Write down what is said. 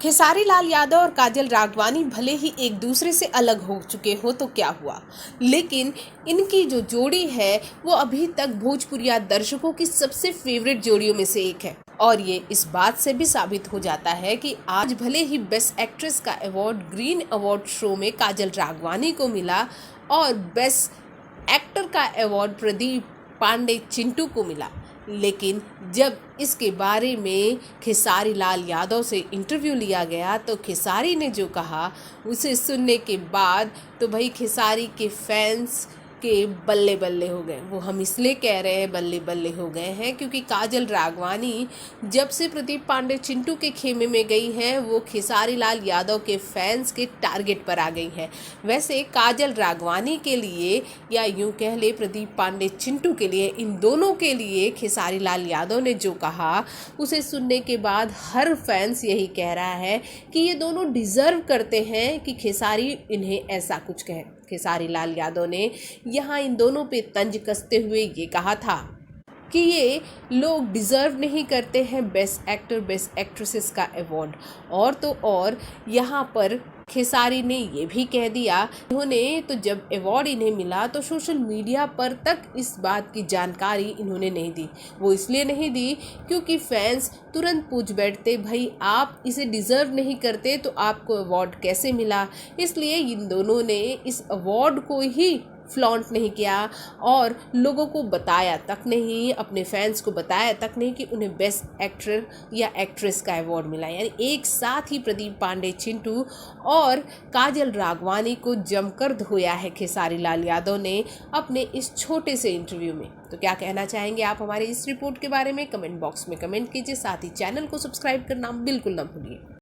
खेसारी लाल यादव और काजल राघवानी भले ही एक दूसरे से अलग हो चुके हो तो क्या हुआ, लेकिन इनकी जो जोड़ी है वो अभी तक भोजपुरिया दर्शकों की सबसे फेवरेट जोड़ियों में से एक है। और ये इस बात से भी साबित हो जाता है कि आज भले ही बेस्ट एक्ट्रेस का अवार्ड ग्रीन अवार्ड शो में काजल राघवानी को मिला और बेस्ट एक्टर का अवार्ड प्रदीप पांडे चिंटू को मिला, लेकिन जब इसके बारे में खेसारी लाल यादव से इंटरव्यू लिया गया तो खेसारी ने जो कहा उसे सुनने के बाद तो भाई खेसारी के फैंस के बल्ले बल्ले हो गए। वो हम इसलिए कह रहे हैं बल्ले बल्ले हो गए हैं क्योंकि काजल राघवानी जब से प्रदीप पांडे चिंटू के खेमे में गई हैं वो खेसारी लाल यादव के फैंस के टारगेट पर आ गई है। वैसे काजल राघवानी के लिए या यूं कह ले प्रदीप पांडे चिंटू के लिए, इन दोनों के लिए खेसारी लाल यादव ने जो कहा उसे सुनने के बाद हर फैंस यही कह रहा है कि ये दोनों डिज़र्व करते हैं कि खेसारी इन्हें ऐसा कुछ कहे। खेसारी लाल यादव ने यहाँ इन दोनों पे तंज कसते हुए ये कहा था कि ये लोग डिज़र्व नहीं करते हैं बेस्ट एक्टर बेस्ट एक्ट्रेसेस का अवार्ड। और तो और यहाँ पर खेसारी ने ये भी कह दिया इन्होंने तो जब अवार्ड इन्हें मिला तो सोशल मीडिया पर तक इस बात की जानकारी इन्होंने नहीं दी। वो इसलिए नहीं दी क्योंकि फैंस तुरंत पूछ बैठते भाई आप इसे डिज़र्व नहीं करते तो आपको अवार्ड कैसे मिला। इसलिए इन दोनों ने इस अवार्ड को ही फ्लॉन्ट नहीं किया और लोगों को बताया तक नहीं, अपने फैंस को बताया तक नहीं कि उन्हें बेस्ट एक्टर या एक्ट्रेस का अवार्ड मिला। यानी एक साथ ही प्रदीप पांडे चिंटू और काजल राघवानी को जमकर धोया है खेसारी लाल यादव ने अपने इस छोटे से इंटरव्यू में। तो क्या कहना चाहेंगे आप हमारे इस रिपोर्ट के बारे में? कमेंट बॉक्स में कमेंट कीजिए, साथ ही चैनल को सब्सक्राइब करना बिल्कुल ना भूलिए।